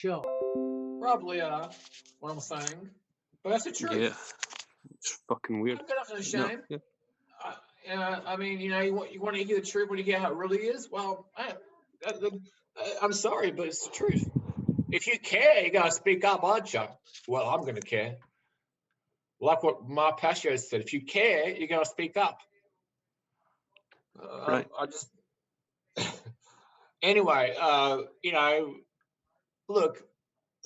show. Probably what I'm saying, but that's the Yeah, truth. it's fucking weird. I've got nothing to No, shame. yeah, I mean, you want to hear the truth when you hear how it really is. Well, I'm sorry, but it's the truth. If you care, you gotta speak up, aren't you? Well, I'm gonna care. Like what Mar Pasio said, if you care, you gotta speak up. right. I just anyway. Look,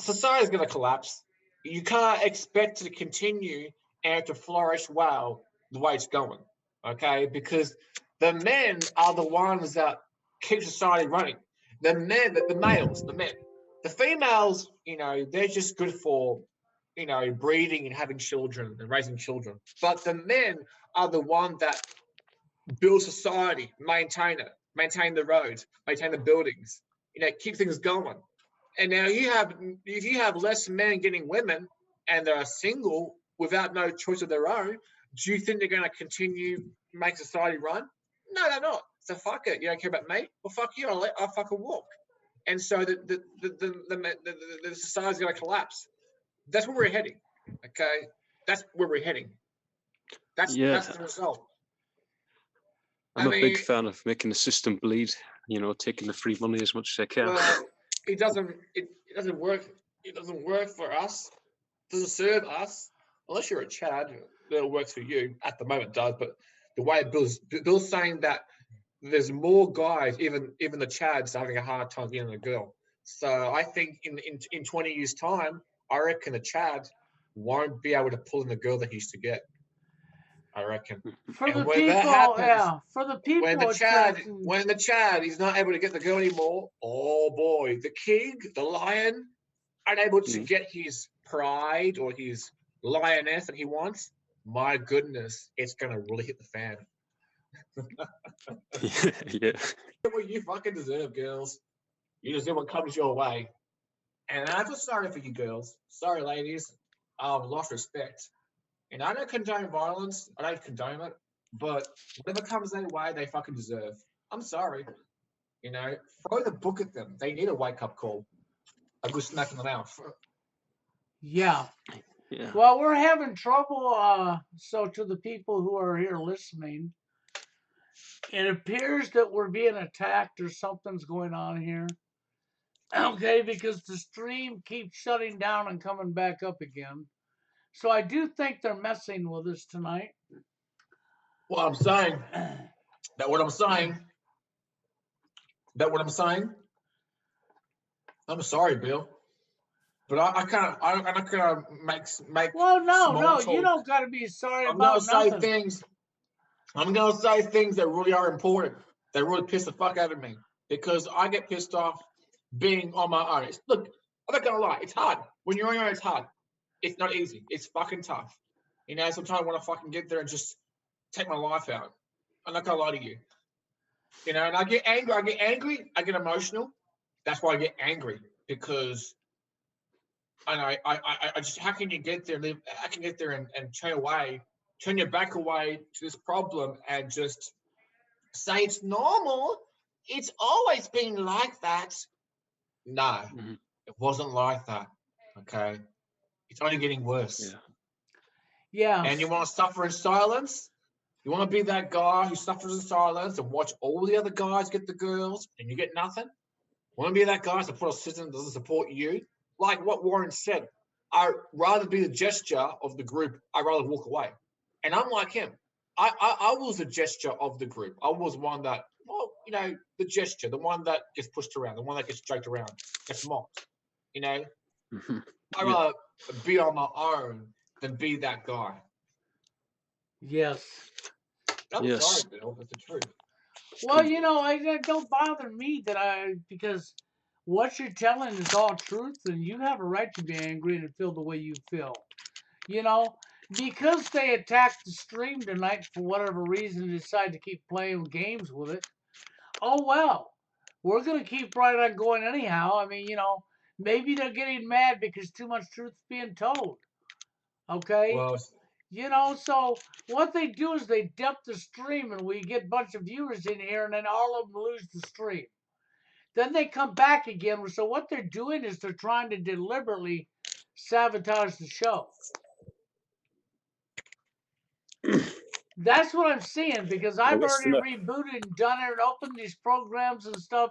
society's gonna collapse. You can't expect it to continue and to flourish well the way it's going. Okay, because the men are the ones that keep society running. The men, the males, the men, the females, they're just good for, breeding and having children and raising children. But the men are the one that build society, maintain it, maintain the roads, maintain the buildings, keep things going. And now if you have less men getting women and they're single without no choice of their own, do you think they're going to continue make society run? No, they're not. So fuck it. You don't care about me? Well, fuck you. I'll fucking walk. And so the society's going to collapse. That's where we're heading. Okay, that's where we're heading. Yeah, That's the result. I'm I a big mean, fan of making the system bleed. Taking the free money as much as I can. well, it doesn't. It doesn't work. It doesn't work for us. It doesn't serve us unless you're a Chad. That works for you at the moment. It does, but the way Bill's saying that there's more guys, even the Chads, having a hard time getting a girl. So I think in 20 years' time, I reckon the Chad won't be able to pull in the girl that he used to get. I reckon. For And the when that people, happens, yeah, for the people, when the Chad is not able to get the girl anymore, oh boy, the king, the lion, unable to Mm. get his pride or his lioness that he wants, my goodness, it's gonna really hit the fan. Yeah, Get what you fucking deserve, girls. You deserve what comes your way. And I feel sorry for you girls. Sorry, ladies. I've lost respect. And I don't condone violence. I don't condone it. But whatever comes their way, they fucking deserve. I'm sorry. Throw the book at them. They need a wake up call. A good smack in the mouth. yeah. yeah. Well, we're having trouble. So to the people who are here listening, it appears that we're being attacked or something's going on here. Okay, because the stream keeps shutting down and coming back up again. So I do think they're messing with us tonight. What I'm saying. That what I'm saying. That what I'm saying. I'm sorry, Bill. But I can't. I'm not gonna make Well, no, small you talk. don't got to be sorry I'm gonna about say nothing. things. I'm gonna say things that really are important. That really piss the fuck out of me because I get pissed off being on my own. Look, I'm not gonna lie. It's hard when you're on your own. It's hard. It's not easy. It's fucking tough. Sometimes I want to fucking get there and just take my life out. I'm not gonna lie to you. And I get angry. I get angry. I get emotional. That's why I get angry because and I just how can you get there? How can you get there and turn your back away to this problem and just say it's normal? It's always been like that. No, Mhm. it wasn't like that. Okay, it's only getting worse. Yeah. Yeah. And you want to suffer in silence? You want to be that guy who suffers in silence and watch all the other guys get the girls and you get nothing? Want to be that guy support a system that doesn't support you? Like what Warren said, I'd rather be the gesture of the group. I'd rather walk away. And I'm like him. I was the gesture of the group. I was one that, the gesture, the one that gets pushed around, the one that gets joked around, gets mocked. I'd Mhm. Yeah. rather be on my own than be that guy. Yes. I'm Yes. sorry, Bill, but the truth. Well, it don't bother me because what you're telling is all truth, and you have a right to be angry and feel the way you feel. Because they attacked the stream tonight for whatever reason and decide to keep playing games with it. Oh well, we're gonna keep right on going anyhow. I mean, maybe they're getting mad because too much truth's being told. Okay, Well, so what they do is they dump the stream and we get a bunch of viewers in here and then all of them lose the stream. Then they come back again. So what they're doing is they're trying to deliberately sabotage the show. That's what I'm seeing because I've already rebooted and done it and opened these programs and stuff.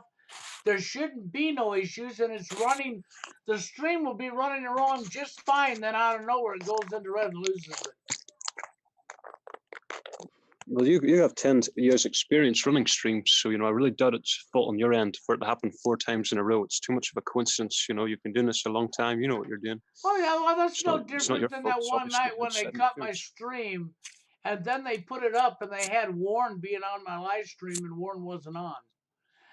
There shouldn't be no issues, and it's running. The stream will be running along just fine. Then out of nowhere, it goes into red and loses it. Well, you have 10 years experience running streams, so I really doubt it's fault on your end for it to happen 4 times in a row. It's too much of a coincidence. You've been doing this a long time. You know what you're doing. Oh yeah, well that's It's no not your different than fault. that It's one obviously night when they outside cut my interference. stream, and then they put it up, and they had Warren being on my live stream, and Warren wasn't on.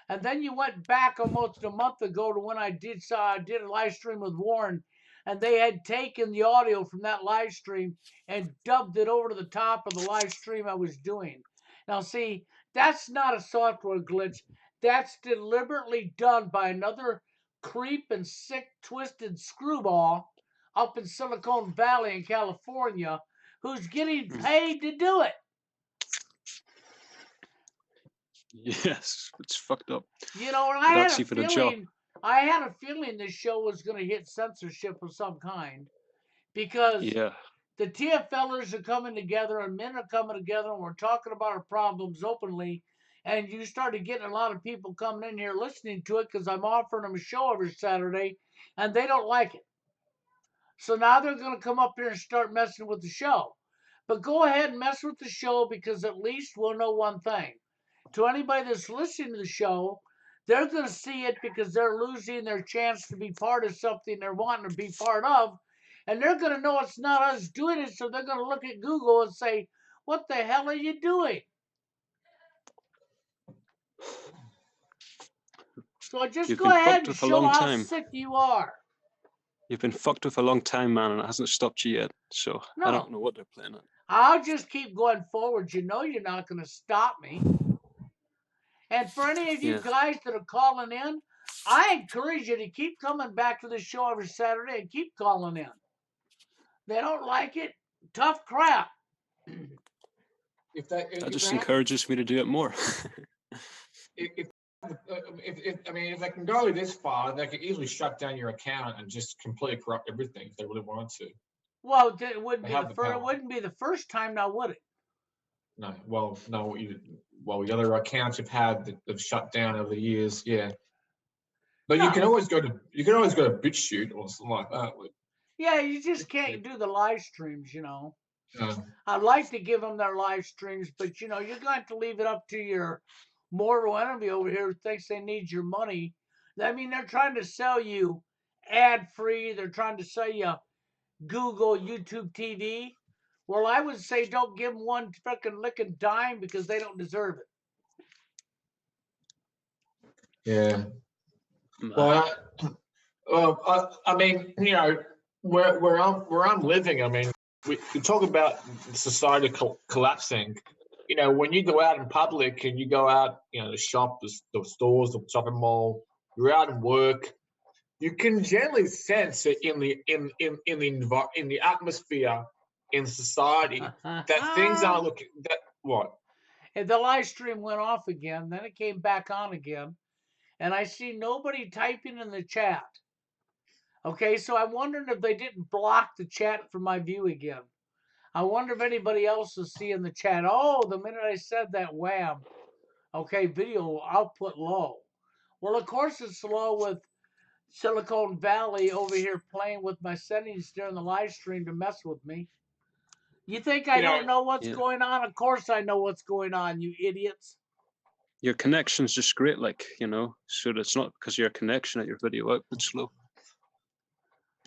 And then you went back almost a month ago to when I did a live stream with Warren, and they had taken the audio from that live stream and dubbed it over to the top of the live stream I was doing. Now, see, that's not a software glitch. That's deliberately done by another creep and sick, twisted screwball up in Silicon Valley in California who's getting paid to do it. Yes, it's fucked up. And I had Actually, a for the job. feeling this show was going to hit censorship of some kind because Yeah. the TFLers are coming together and men are coming together and we're talking about our problems openly. And you started getting a lot of people coming in here listening to it because I'm offering them a show every Saturday and they don't like it. So now they're going to come up here and start messing with the show. But go ahead and mess with the show because at least we'll know one thing. To anybody that's listening to the show, they're going to see it because they're losing their chance to be part of something they're wanting to be part of. And they're going to know it's not us doing it. So they're going to look at Google and say, what the hell are you doing? So just You've go been ahead fucked and with a show long how time. sick you are. You've been fucked with a long time, man, and it hasn't stopped you yet. So No. I don't know what they're playing at. I'll just keep going forward. You know you're not going to stop me. And for any of you guys that are calling in, I encourage you to keep coming back to the show every Saturday and keep calling in. They don't like it. Tough crap. That just encourages me to do it more. if they can go this far, they could easily shut down your account and just completely corrupt everything if they really wanted to. Well, it wouldn't be the first time now, would it? No. Well, no. The other accounts you've had that have shut down over the years, yeah. But no. you can always go to BitChute or something like that. Yeah, you just can't do the live streams, No. I'd like to give them their live streams, but you're going to have to leave it up to your mortal enemy over here who thinks they need your money. I mean, they're trying to sell you ad free. They're trying to sell you Google, YouTube TV. Well, I would say don't give them one freaking licking dime because they don't deserve it. Yeah. Well, I mean, where I'm living, I mean, we talk about society collapsing. When you go out in public and you go out, the shop, the stores, the shopping mall, you're out and work. You can generally sense it in the atmosphere in society that things are looking that what. And the live stream went off again. Then it came back on again, and I see nobody typing in the chat. Okay, so I'm wondering if they didn't block the chat from my view again. I wonder if anybody else is seeing the chat. Oh, the minute I said that, wham. Okay, video output low. Well, of course it's low with Silicon Valley over here playing with my settings during the live stream to mess with me. You think I don't know what's going on? Of course I know what's going on, you idiots. Your connection's just great, so it's not because of your connection that your video output's low.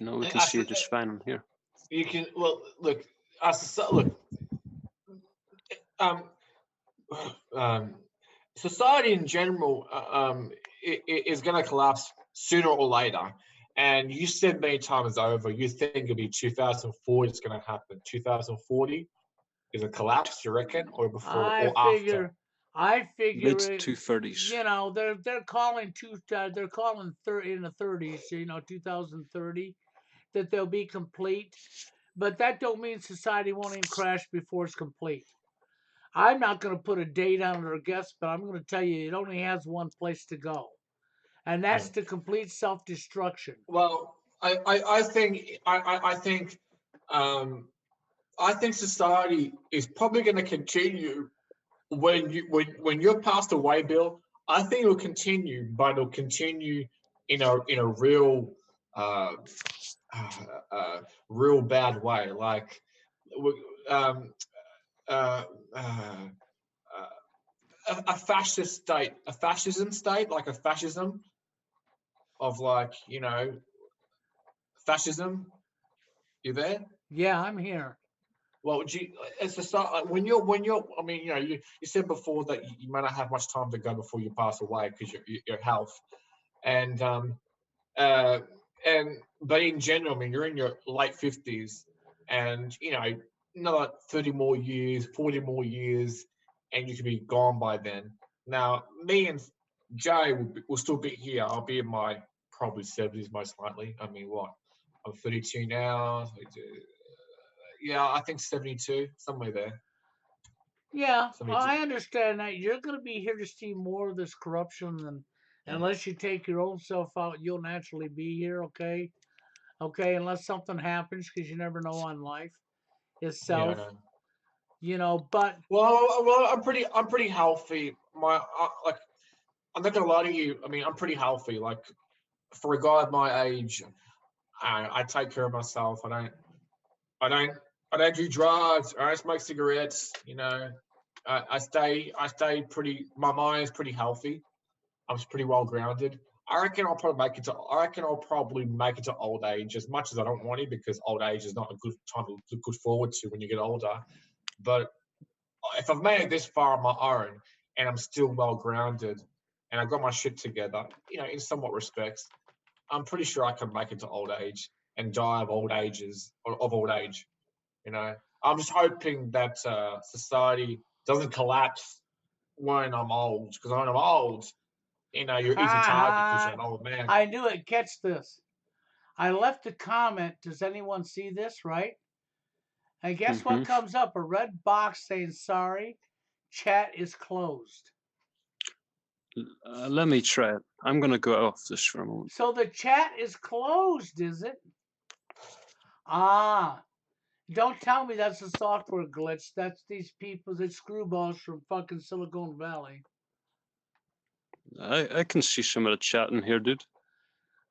We can see it just fine on here. You can look. Society in general is going to collapse sooner or later. And you said many times over, you think it'll be 2040 it's going to happen. 2040 is a collapse, you reckon, or before or after? I figure mid-2030s. They're calling they're calling in the 30s, 2030 that they'll be complete. But that don't mean society won't even crash before it's complete. I'm not going to put a date on it or guess, but I'm going to tell you it only has one place to go. and that's the complete self-destruction. Well, I think society is probably going to continue when you're passed away, Bill. I think it'll continue, but it'll continue in a uh, real bad way. Like um, uh, uh, a fascist state, a fascism state, like a fascism of fascism. You there? Yeah, I'm here. Well, as the start, like I mean, you said before that you might not have much time to go before you pass away because your health, and uh, but in general, I mean, you're in your late 50s, and another 30 more years, 40 more years, and you could be gone by then. Now, me and Jay will still be here. I'll be in my probably 70s most likely. I mean, what? I'm 32 now. Yeah, I think 72, somewhere there. Yeah, 72. I understand that. You're going to be here to see more of this corruption, and unless you take your own self out, you'll naturally be here. Okay, okay, unless something happens, because you never know on life itself. Yeah. But Well, I'm pretty healthy. Like, I'm not gonna lie to you. I mean, I'm pretty healthy. Like, for a guy of my age, I take care of myself. I don't, I don't do drugs. I don't smoke cigarettes. I stay pretty. My mind is pretty healthy. I'm pretty well grounded. I reckon I'll probably make it to old age, as much as I don't want to, because old age is not a good time to look forward to when you get older. But if I've made it this far on my own and I'm still well grounded and I've got my shit together, in somewhat respects, I'm pretty sure I can make it to old age and die of old age. I'm just hoping that society doesn't collapse when I'm old, because when I'm old, you're easy ha target because you're ha, an old man. I knew it. Catch this. I left a comment. Does anyone see this? Right? And guess what Hmm. comes up? A red box saying sorry. Chat is closed. Let me try it. I'm going to go off this for a moment. So the chat is closed, is it? Ah, don't tell me that's a software glitch. That's these people, the screwballs from fucking Silicon Valley. I can see some of the chat in here, dude.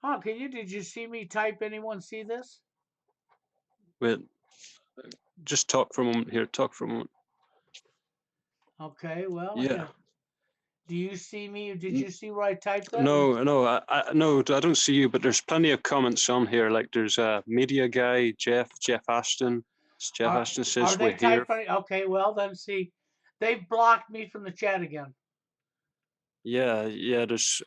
Oh, can you? Did you see me type? Anyone see this? Wait, just talk for a moment here. Talk for a moment. Okay, well, Yeah. here. Do you see me? Did you see where I typed that? No, I don't see you, but there's plenty of comments on here. Like there's a media guy, Jeff Ashton. Jeff Ashton Are says they we're here. typing? Okay, well then see, they've blocked me from the chat again. Yeah.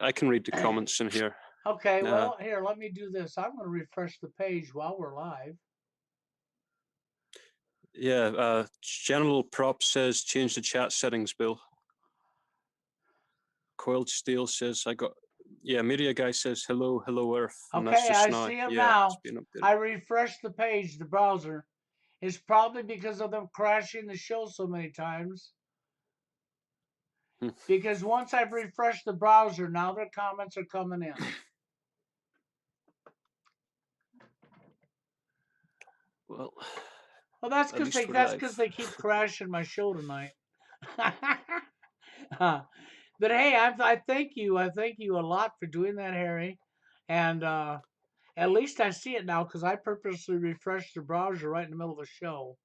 I can read the comments in here. Okay, well here, let me do this. I'm going to refresh the page while we're live. Yeah, General Prop says change the chat settings, Bill. Coiled Steel says media guy says hello Earth. And Okay, I now. see them Yeah, now. it's been updated. I refreshed the page, the browser. It's probably because of them crashing the show so many times. Because once I've refreshed the browser, now their comments are coming in. Well, that's because they keep crashing my show tonight. But hey, I thank you. I thank you a lot for doing that, Harry. And at least I see it now, because I purposely refreshed the browser right in the middle of the show.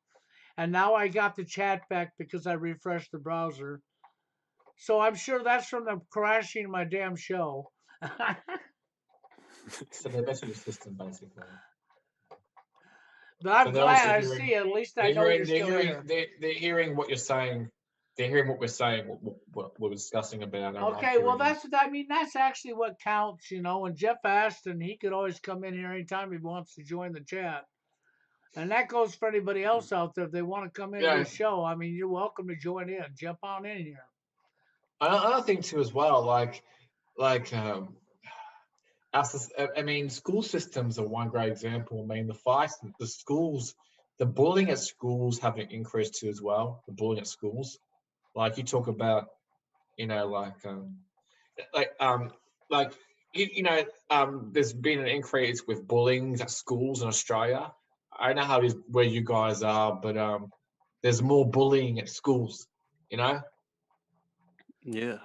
And now I got the chat back because I refreshed the browser. So I'm sure that's from them crashing my damn show. So they're messing with the system, basically. But I'm So they're glad obviously I hearing. see it. At least I They're know hearing. you're They're still hearing. here. They're hearing what you're saying. They're hearing what we're saying. What we're discussing about. Okay, well that's actually what counts, And Jeff Ashton, he could always come in here anytime he wants to join the chat. And that goes for anybody else out there. If they want to come into the show, I mean, you're welcome to join in. Jump on in here. Another thing too, as well, I mean, school systems are one great example. I mean, the schools, the bullying at schools have increased too as well. The bullying at schools, like you talk about, like there's been an increase with bullying at schools in Australia. I don't know how it is where you guys are, but there's more bullying at schools, you know, Yeah.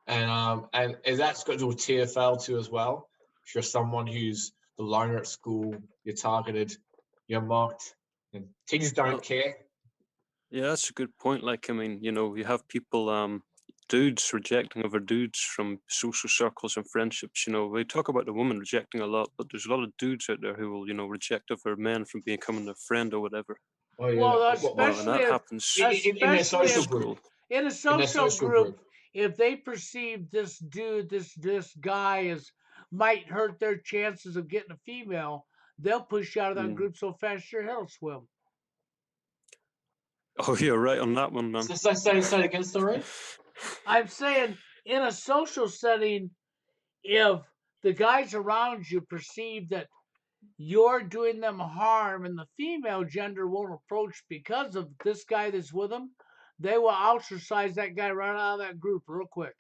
and is that got to do with TFL too as well? If you're someone who's the loner at school, you're targeted, you're mocked, and teachers don't Well, care. yeah, that's a good point. Like, I mean, you have people, dudes rejecting other dudes from social circles and friendships. We talk about the woman rejecting a lot, but there's a lot of dudes out there who will, reject other men from becoming a friend or whatever. Oh yeah, Well, And that happens in their especially social if group, in a in their social social group, group. if they perceive this dude, this guy is might hurt their chances of getting a female, they'll push you out of that Mm. group so fast your head'll swim. Oh, you're right on that one, man. So say it again, sorry. I'm saying in a social setting, if the guys around you perceive that you're doing them harm and the female gender won't approach because of this guy that's with them, they will ostracize that guy right out of that group real quick.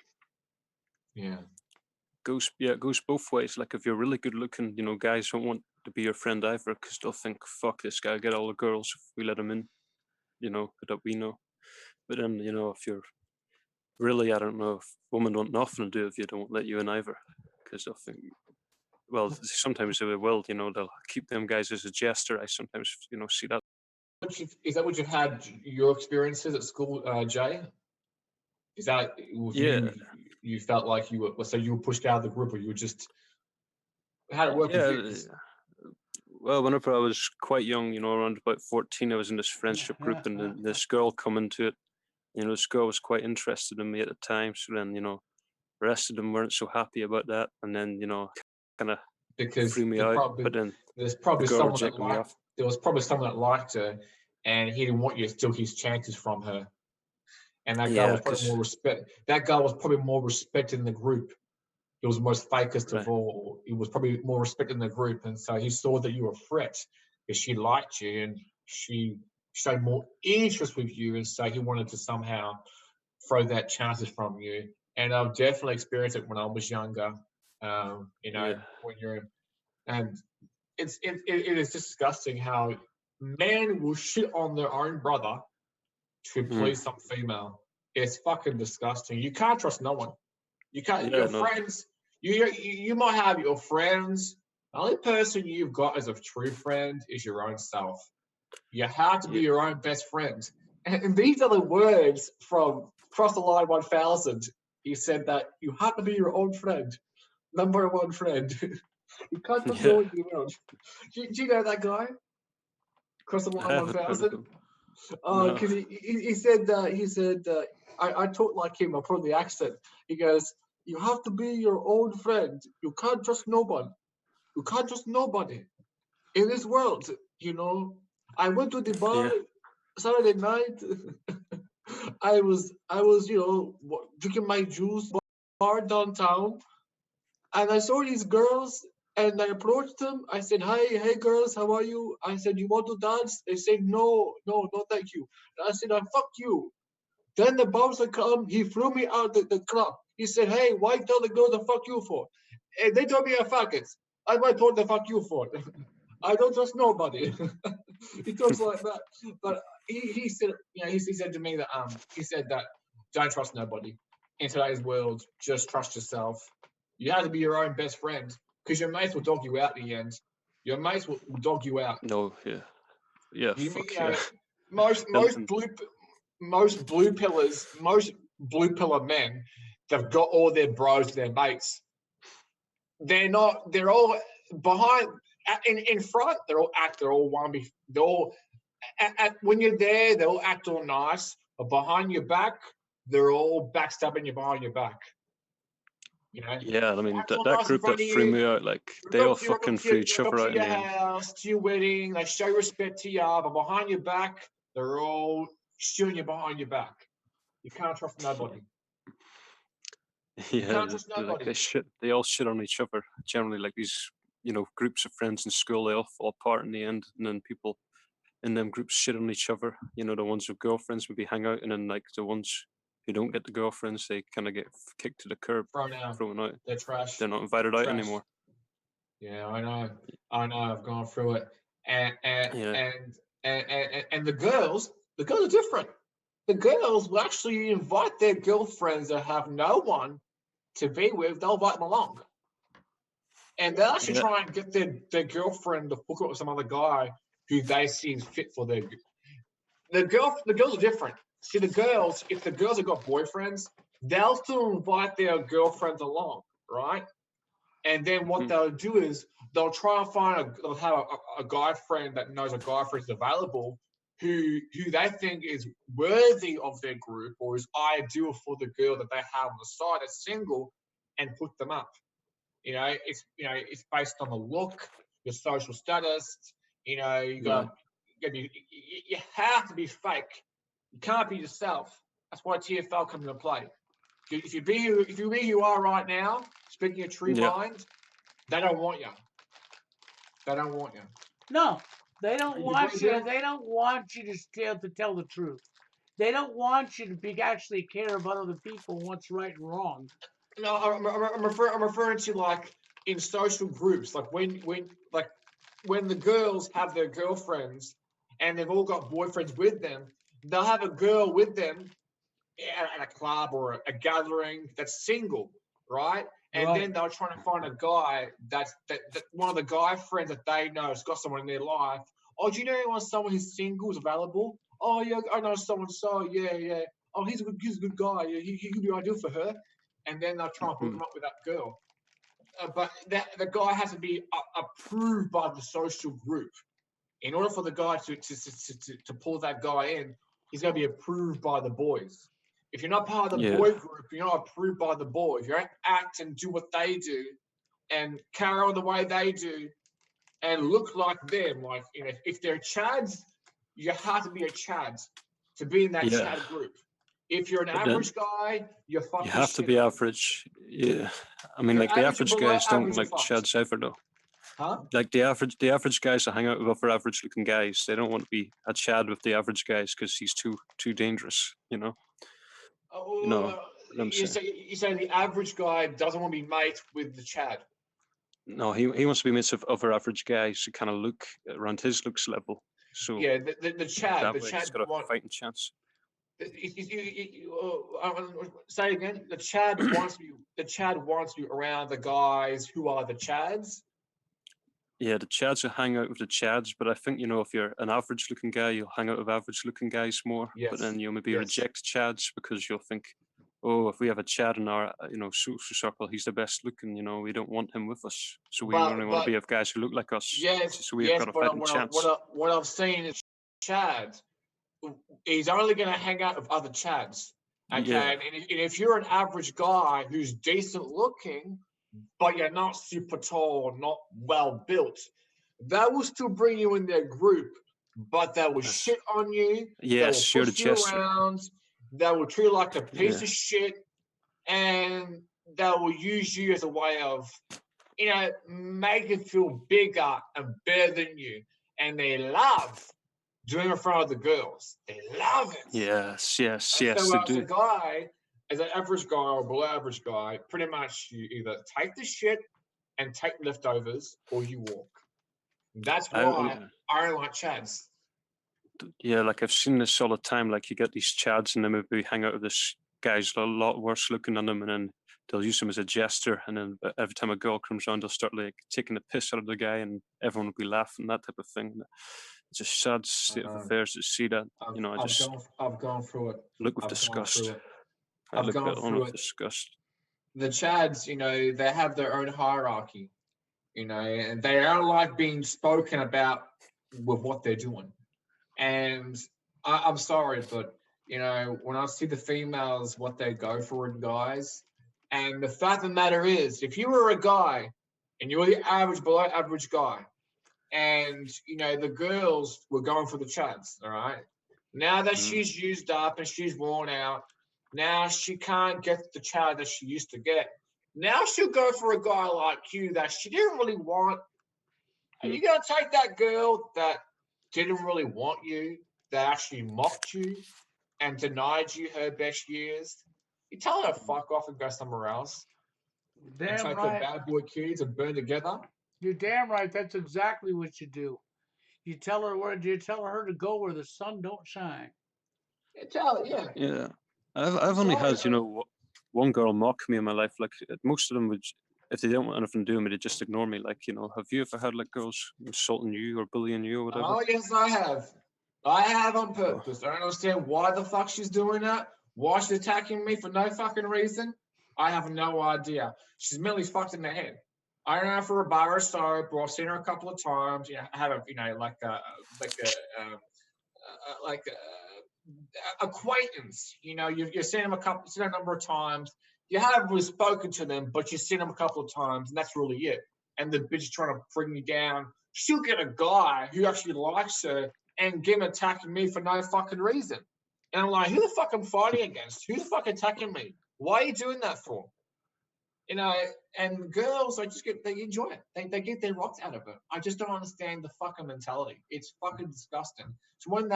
Yeah. It goes both ways. Like, if you're really good looking, guys don't want to be your friend either because they'll think, fuck this guy, get all the girls if we let him in, that we know. But then, if you're really, I don't know, if women want nothing to do if you don't let you in either, because they'll think, well, sometimes they will, they'll keep them guys as a jester. I sometimes, see that. Is that what you've had your experiences at school, Jay? Is that with Yeah, you? You felt like you were so you were pushed out of the group, or you were just how did it work with yeah. you? 'Cause Well, whenever I was quite young, around about 14, I was in this friendship group, and then this girl come into it. This girl was quite interested in me at the time. So then, the rest of them weren't so happy about that, and then, kind of because threw me out. But then there's the probably girl someone that rejected me liked off. there was probably someone that liked her, and he didn't want you to steal his chances from her. And that guy Yeah, was probably because more respect. That guy was probably more respected in the group. He was the most fakest of right, all. He was probably more respected in the group, and so he saw that you were a threat because she liked you and she showed more interest with you, and so he wanted to somehow throw that chances from you. And I've definitely experienced it when I was younger. yeah, When you're and it is disgusting how men will shit on their own brother to mm, please some female. It's fucking disgusting. You can't trust no one. You can't. yeah, Your no, friends. You might have your friends. The only person you've got as a true friend is your own self. You have to be yeah, your own best friend. And these are the words from Cross the Line 1000. He said that you have to be your own friend, number one friend. You can't trust no yeah. one in the world. Do you know that guy? Cross the I Line haven't heard of 1000? him. No, Because he said I talk like him. I put on the accent. He goes, "You have to be your own friend. You can't trust nobody. You can't trust nobody in this world. You know." I went to the bar yeah, Saturday night. I was drinking my juice bar downtown, and I saw these girls, and I approached them. I said, "Hi, hey girls, how are you?" I said, "You want to dance?" They said, "No, no, no, thank you." And I said, "Fuck you." Then the bouncer come, he threw me out the club. He said, "Hey, why tell the girl the fuck you for?" And they told me a faggot. I might told the fuck you for. I don't trust nobody. He talks like that. But he said, he said to me that he said that don't trust nobody in today's world. Just trust yourself. You have to be your own best friend because your mates will dog you out in the end. Your mates will dog you out. no, yeah, yeah. You mean Fuck yeah. most And, most blue most blue pillar men, they've got all their bros, their mates. They're not. They're all behind. In front, they're all one. They're all when you're there, they all act all nice, but behind your back, they're all backstabbing you behind your back. You know, yeah, I they mean act all that nice in group front that of threw you. me out, like Rock they all up to, rock up fucking to, your, threw each rock up other to out in your the end. house, to your wedding. They show respect to you, but behind your back, they're all shooting you behind your back. You can't trust nobody. You Yeah, can't trust like nobody. they all shit on each other. Generally, like these, groups of friends in school, they all fall apart in the end, and then people in them groups shit on each other. The ones with girlfriends maybe hang out, and then like the ones who don't get the girlfriends, they kind of get kicked to the curb, Thrown out. thrown out. They're trash. They're not invited out Trash. anymore. Yeah, I know. I've gone through it, and Yeah. and the girls are different. The girls will actually invite their girlfriends that have no one to be with. They'll invite them along, and they'll actually Yeah. try and get their girlfriend to hook up with some other guy who they see is fit for their. The girls are different. See, the girls, if the girls have got boyfriends, they'll still invite their girlfriends along, right? And then what they'll do is they'll try and they'll have a guy friend that knows a guy friend is available who they think is worthy of their group or is ideal for the girl that they have on the side that's single, and put them up. It's based on the look, your social status. You have to be fake. You can't be yourself. That's why TFL comes into play. If you be who you are right now, speaking your true mind, they don't want you. They don't want you. No, they don't want you. Bill? They don't want you to tell the truth. They don't want you to actually care about other people and what's right and wrong. No, I'm referring to like in social groups, like when the girls have their girlfriends and they've all got boyfriends with them, they'll have a girl with them at a club or a gathering that's single, right? And then they'll try to find a guy that one of the guy friends that they know has got someone in their life. Oh, do you know anyone, someone who's single is available? Oh yeah, I know someone. So yeah. Oh, he's a good guy. Yeah, he could be ideal for her. And then they'll try and hook him up with that girl. But the guy has to be approved by the social group. In order for the guy to pull that guy in, he's going to be approved by the boys. If you're not part of the boy group, you're not approved by the boys. You don't act and do what they do and carry on the way they do and look like them. Like, if they're Chads, you have to be a Chad to be in that Chad group. If you're an average guy, you're fucking You have to be average. Yeah. I mean, like the average guys don't like Chads ever though. Huh? Like the average guys that hang out with other average looking guys, they don't want to be a Chad with the average guys because he's too dangerous, You say the average guy doesn't want to be mate with the Chad. No, he wants to be mates with other average guys who kind of look around his looks level. So yeah, the Chad, he's got a fighting chance. Say again. The Chad wants you around the guys who are the Chads. Yeah, the Chads will hang out with the Chads, but I think if you're an average-looking guy, you'll hang out with average-looking guys more. Yes. But then you'll maybe reject Chads because you'll think, oh, if we have a Chad in our social circle, he's the best looking. We don't want him with us, so we only want to be with guys who look like us. Yes, so we've got a fighting chance. What I've seen is Chad. He's only going to hang out with other Chads. Okay, Yeah. and if you're an average guy who's decent looking, but you're not super tall or not well built, they will still bring you in their group, but they will shit on you. Yes, you're the chest. They will treat you like a piece of shit, and they will use you as a way of, make you feel bigger and better than you. And they love doing it in front of the girls. They love it. Yes, so, they do. As an average guy or below average guy, pretty much you either take the shit and take leftovers or you walk. That's why I don't like Chads. Yeah, like I've seen this all the time. Like you get these Chads and then maybe hang out with this guy's a lot worse looking than them, and then they'll use him as a jester. And then every time a girl comes around, they'll start like taking the piss out of the guy, and everyone will be laughing, that type of thing. It's a sad state of affairs to see that. I've gone through it. Look with disgust. I've gone through it. Disgust. The Chads, they have their own hierarchy, and they don't like being spoken about with what they're doing. And I'm sorry, but when I see the females, what they go for in guys, and the fact of the matter is, if you were a guy and you were the average, below average guy, and the girls were going for the Chads, all right. Now that she's used up and she's worn out, now she can't get the Chad that she used to get. Now she'll go for a guy like you that she didn't really want. Are you gonna take that girl that didn't really want you, that actually mocked you, and denied you her best years, you tell her to fuck off and go somewhere else and Damn take her right. bad boy kids and burn together. You're damn right. That's exactly what you do. You tell her to go where the sun don't shine. Yeah, tell her, yeah. Yeah, I've only Sorry, had one girl mock me in my life. Like most of them would, if they don't want anything to do with me, they just ignore me. Like have you ever had like girls insulting you or bullying you or whatever? Oh, yes, I have. I have on purpose. I don't understand why the fuck she's doing that. Why she's attacking me for no fucking reason. I have no idea. She's mentally fucked in the head. I don't know if her a bar or soap, or I've seen her a couple of times. Had a like a acquaintance. You've seen them seen a number of times. You haven't really spoken to them, but you've seen them a couple of times, and that's really it. And the bitch trying to bring you down. She'll get a guy who actually likes her and get him attacking me for no fucking reason. And I'm like, who the fuck I'm fighting against? Who the fuck attacking me? Why are you doing that for? And girls, they enjoy it. They get their rocks out of it. I just don't understand the fucking mentality. It's fucking disgusting. So when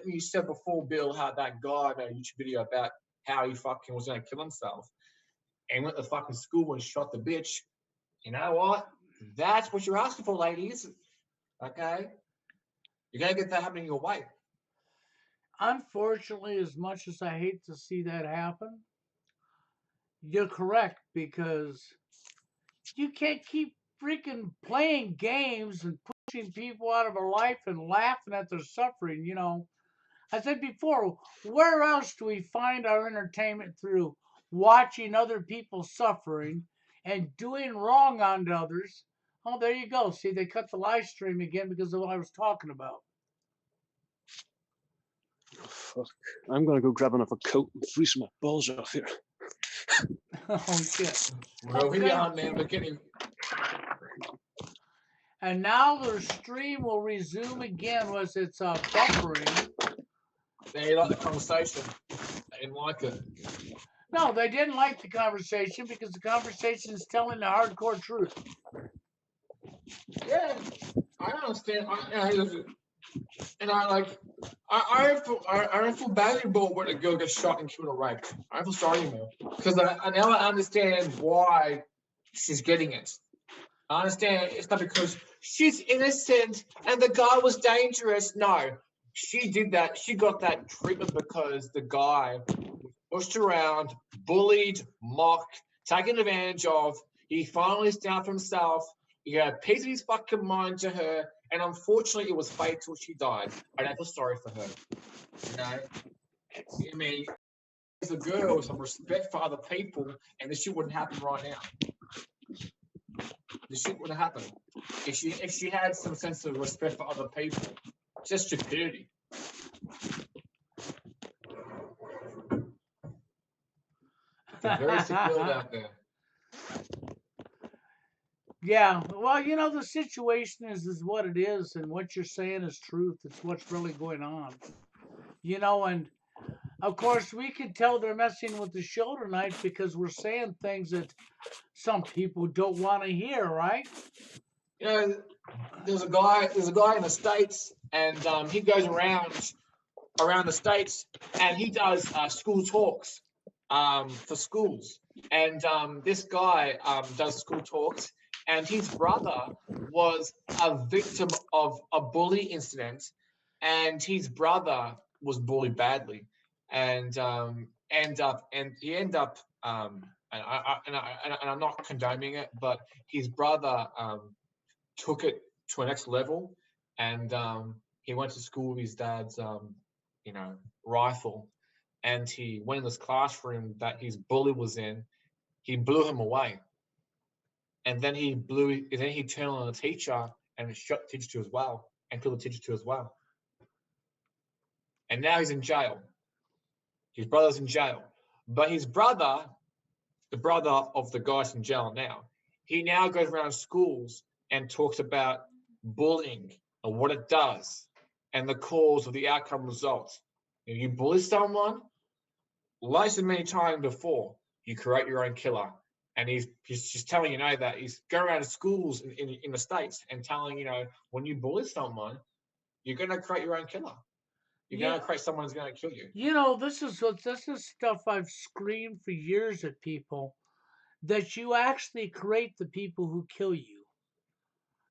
you said before, Bill, how that guy made a YouTube video about how he fucking was going to kill himself and went to fucking school and shot the bitch, you know what? That's what you're asking for, ladies. Okay? You're going to get that happening your way. Unfortunately, as much as I hate to see that happen, you're correct, because you can't keep freaking playing games and pushing people out of a life and laughing at their suffering. I said before, where else do we find our entertainment through watching other people suffering and doing wrong unto others? Oh, there you go. See, they cut the live stream again because of what I was talking about. Oh, fuck. I'm gonna go grab another coat and freeze my balls off here. Oh shit. Well, we are, man. We're getting. And now their stream will resume again as it's buffering. They like the conversation. They didn't like it. No, they didn't like the conversation because the conversation is telling the hardcore truth. Yeah, I understand. I don't feel bad anymore when a girl gets shot and killed or raped. I don't feel sorry anymore because I now understand why she's getting it. I understand it's not because she's innocent and the guy was dangerous. No, she did that. She got that treatment because the guy was pushed around, bullied, mocked, taken advantage of. He finally stood up for himself. He got a piece of his fucking mind to her, and unfortunately, it was fatal. She died. I don't feel sorry for her. I mean, as a girl, some respect for other people, and this shit wouldn't happen right now. This shit would have happened if she had some sense of respect for other people. It's just stupidity. It's a very sick world out there. Yeah, well, the situation is what it is, and what you're saying is truth. It's what's really going on. And of course, we can tell they're messing with the show tonight because we're saying things that some people don't want to hear, right? There's a guy in the States, and he goes around the States, and he does school talks for schools. And this guy does school talks, and his brother was a victim of a bully incident, and his brother was bullied badly, and he ended up and I'm not condoning it, but his brother took it to a next level, and he went to school with his dad's rifle, and he went in this classroom that his bully was in. He blew him away, and then he turned on the teacher and shot the teacher too as well, and killed the teacher too as well. And now he's in jail. His brother's in jail, but his brother, the brother of the guy in jail now, he now goes around schools and talks about bullying and what it does and the cause of the outcome results. If you bully someone, like so many times before, you create your own killer. And he's just telling that he's going around to schools in the States and telling when you bully someone, you're going to create your own killer. You're Yeah. gonna create someone who's gonna kill you. You know, this is stuff I've screamed for years at people, that you actually create the people who kill you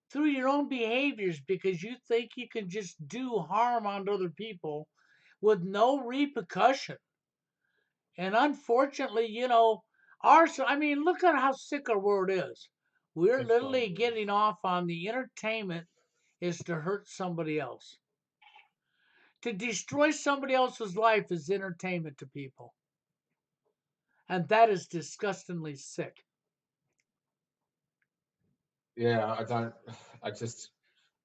through your own behaviors, because you think you can just do harm onto other people with no repercussion. And unfortunately, you know, I mean, look at how sick our world is. We're It's literally gone. getting off on the entertainment is to hurt somebody else. To destroy somebody else's life is entertainment to people. And that is disgustingly sick. Yeah, I don't. I just.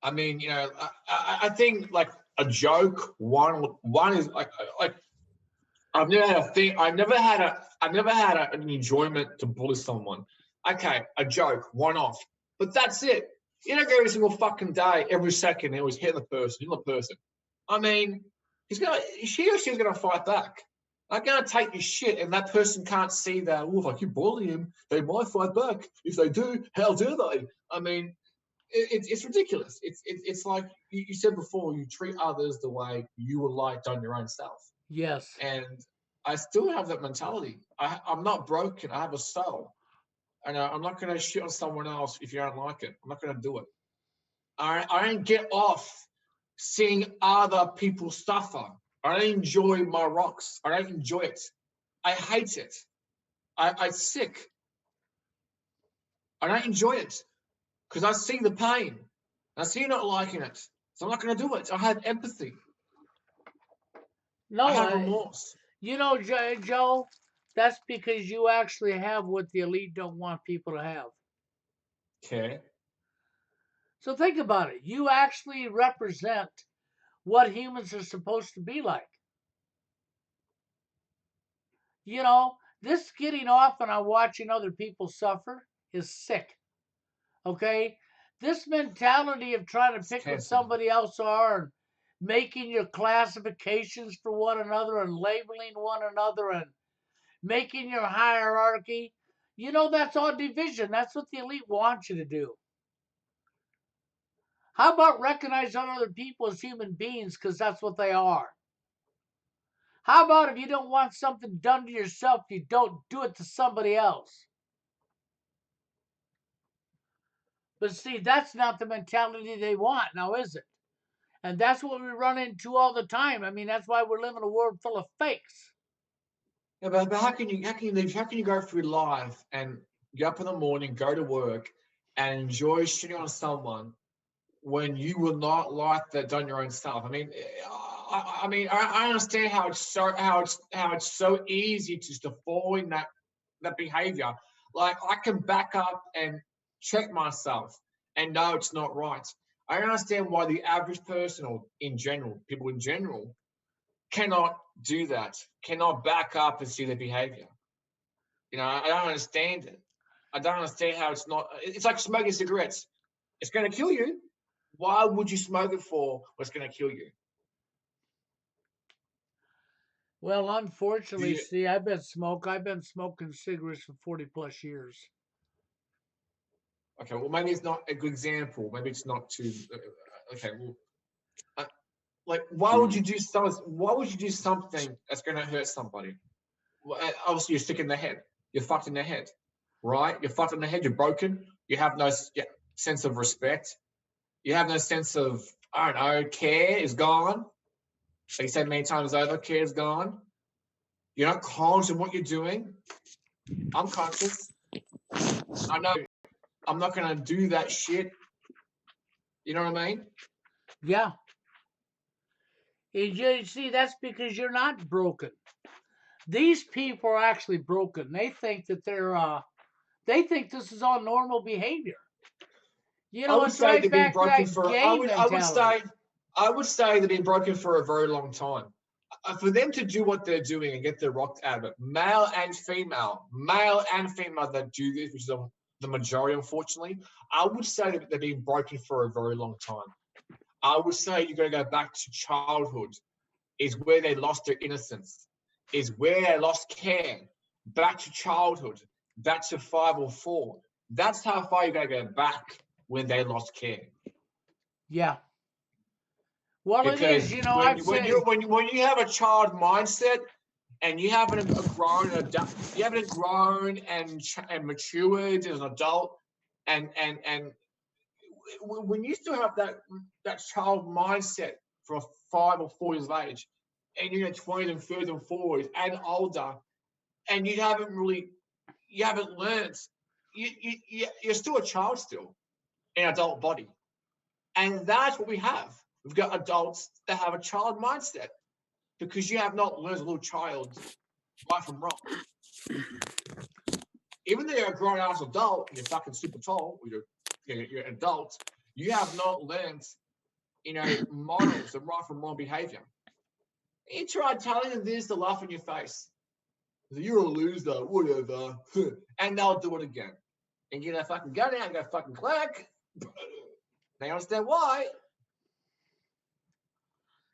I mean, you know, I think like a joke. One is like I've never had a thing. I've never had an enjoyment to bully someone. Okay, a joke, one off, but that's it. You don't go every single fucking day, every second, always hitting the person. I mean, she or she's gonna fight back. I'm gonna take your shit, and that person can't see that. Oh, if I keep bullying him, they might fight back. If they do, how dare they? I mean, it's ridiculous. It's like you said before. You treat others the way you would like done your own self. Yes. And I still have that mentality. I'm not broken. I have a soul. And I'm not going to shit on someone else if you don't like it. I'm not going to do it. I don't get off seeing other people suffer. I don't enjoy my rocks. I don't enjoy it. I hate it. I'm sick. I don't enjoy it because I see the pain. I see you not liking it. So I'm not going to do it. I have empathy. I No, have remorse. you know, Joe, that's because you actually have what the elite don't want people to have. Okay. So think about it. You actually represent what humans are supposed to be like. You know, this getting off on watching other people suffer is sick. Okay? This mentality of trying to It's pick what cancer. somebody else are and making your classifications for one another and labeling one another and making your hierarchy, you know, that's all division. That's what the elite want you to do. How about recognize other people as human beings because that's what they are? How about if you don't want something done to yourself, you don't do it to somebody else? But see, that's not the mentality they want now, is it? And that's what we run into all the time. I mean, that's why we're living in a world full of fakes. Yeah, but how can you go through life and get up in the morning, go to work, and enjoy shitting on someone when you would not like that done your own self? I mean, I understand how it's so easy to just fall in that behavior. Like I can back up and check myself and know it's not right. I understand why the average person or in general, people in general, cannot do that, cannot back up and see their behavior. You know, I don't understand it. I don't understand how it's not. It's like smoking cigarettes. It's going to kill you. Why would you smoke it for what's going to kill you? Well, Do unfortunately, you? see, I've been smoking cigarettes for 40 plus years. Okay, well, maybe it's not a good example. Maybe it's not too. Okay, well, uh, like, why would you do something? Why would you do something that's going to hurt somebody? Well, obviously, you're sick in the head. You're fucked in the head, right? You're fucked in the head. You're broken. You have no sense of respect. You have no sense of, I don't know, care is gone. Like you said many times over, care is gone. You're not conscious of what you're doing. I'm conscious. I know I'm not going to do that shit. You know what I mean? Yeah. You see, that's because you're not broken. These people are actually broken. They think that they think this is all normal behavior. You I know, would it's say right they've been back to broken that for, gay mentality. I would say they've been broken for a very long time. For them to do what they're doing and get their rocks out of it, male and female that do this, which is the majority, unfortunately, I would say that they've been broken for a very long time. I would say you got to go back to childhood, is where they lost their innocence, is where they lost care. Back to childhood, back to 5 or 4. That's how far you got to go back when they lost care. Yeah. Well, it Because is. You know, I've said when you have a child mindset and you haven't grown and matured as an adult, and when you still have that child mindset for 5 or 4 years of age, and you're in 20s and 30s and 40s and older, and you haven't learned, you're still a child still in an adult body. And that's what we have. We've got adults that have a child mindset because you have not learned as a little child right from wrong. Even though you're a grown ass adult and you're fucking super tall, or you're an adult, you have not learned, models of right from wrong behavior. You try telling them this, to laugh in your face. You're a loser, whatever. And they'll do it again. And you're gonna fucking go down and go fucking clack. They understand why.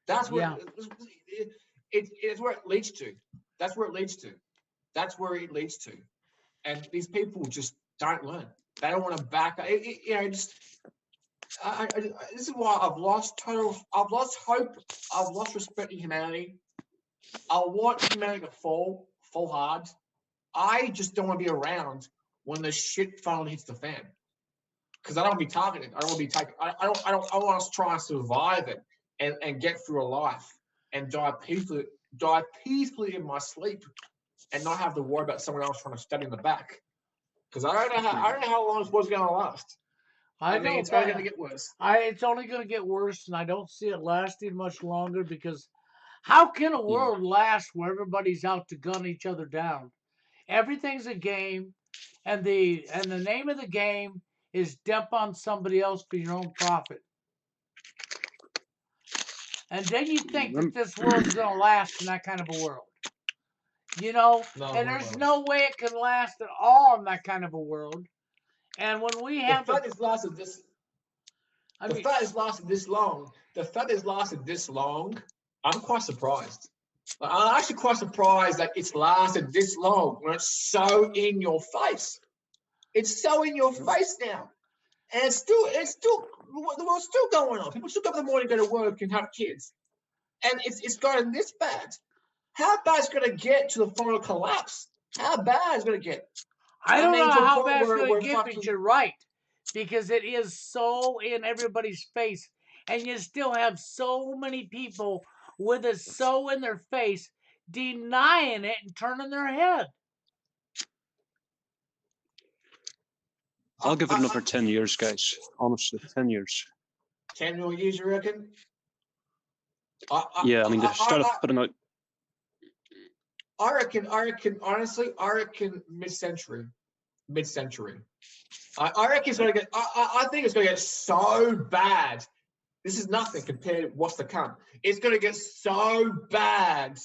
That's where it's where it leads to. That's where it leads to. That's where it leads to. And these people just don't learn. They don't want to back up. This is why I've lost hope. I've lost respect in humanity. I want humanity to fall hard. I just don't want to be around when the shit finally hits the fan. Because I don't want to be targeted. I don't want to be taken. I want us to try and survive it and get through a life and die peacefully in my sleep and not have to worry about someone else trying to stab me in the back. Because I don't know how long this was going to last. I mean, it's only going to get worse. It's only going to get worse, and I don't see it lasting much longer because how can a world last where everybody's out to gun each other down? Everything's a game, and the name of the game is dump on somebody else for your own profit. And then you think that this world's going to last in that kind of a world. No, and there's no way it can last at all in that kind of a world. And when we have the fact it's lasted this long, I'm quite surprised. I'm actually quite surprised that it's lasted this long when it's so in your face. It's so in your face now. And it's still the world's still going on. People still go in the morning, go to work and have kids. And it's gotten this bad. How bad is it going to get to the final collapse? How bad is it going to get? I don't know how bad it's going to get, but you're right. Because it is so in everybody's face. And you still have so many people with it so in their face, denying it and turning their head. I'll give it another 10 years, guys. Honestly, 10 years. 10 more years, you reckon? Yeah, I mean, they started putting out... I reckon, honestly, mid-century. I reckon it's going to get, I think it's going to get so bad. This is nothing compared to what's to come. It's going to get so bad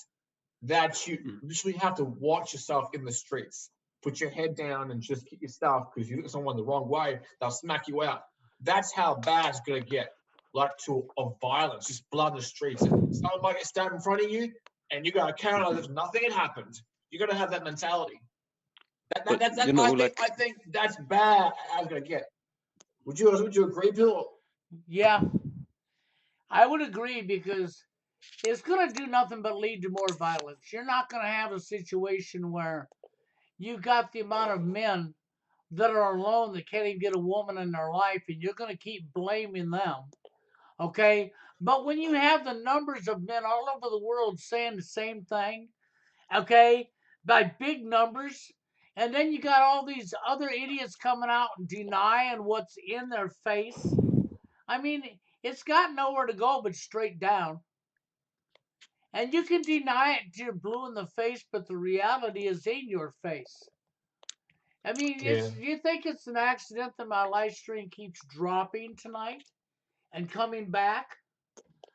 that you literally have to watch yourself in the streets. Put your head down and just keep your stuff, because you look at someone the wrong way, they'll smack you out. That's how bad it's going to get, like of violence, just blood in the streets. Someone might get stabbed in front of you, and you got to carry on as if nothing had happened. You got to have that mentality. I think that's bad. I'm going to get. Would you agree, Bill? Yeah, I would agree, because it's going to do nothing but lead to more violence. You're not going to have a situation where you got the amount of men that are alone that can't even get a woman in their life, and you're going to keep blaming them. Okay? But when you have the numbers of men all over the world saying the same thing, okay, by big numbers, and then you got all these other idiots coming out and denying what's in their face. I mean, it's got nowhere to go but straight down. And you can deny it till you're blue in the face, but the reality is in your face. I mean, do you think it's an accident that my live stream keeps dropping tonight and coming back?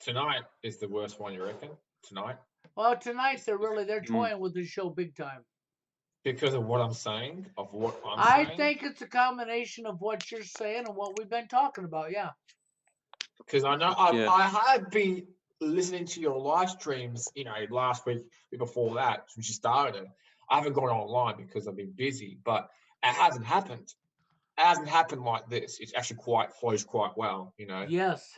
Tonight is the worst one, you reckon? Tonight? Well, tonight they're toying with the show big time. Because of what I'm saying? Of what I'm saying? I think it's a combination of what you're saying and what we've been talking about, yeah. Because I know I have been listening to your live streams, last week before that, since you started it. I haven't gone online because I've been busy, but it hasn't happened. It hasn't happened like this. It's actually flows quite well, Yes.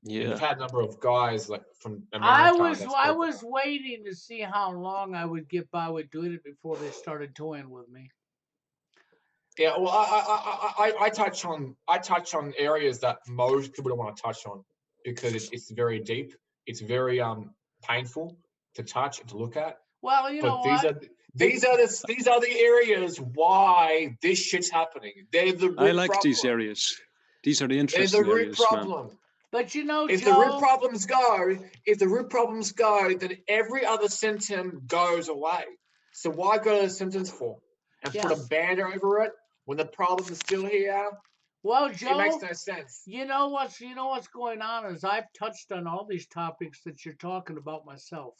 And you've Yeah. had a number of guys like from I America was that's I spoken was up. waiting to see how long I would get by with doing it before they started toying with me. Yeah, well, I touch on areas that most people don't want to touch on because it's very deep. It's very painful to touch and to look at. Well, you know But these what? are these are the areas why this shit's happening. They're the I root like these problem. areas. These are the They're the interesting root areas, man. problem. But you know, If the root Joe, problems go, then every other symptom goes away. So why go to the symptoms for? And put a yes. band over it when the problem is still here? Well, It makes Joe, no sense. you know what's going on is I've touched on all these topics that you're talking about myself.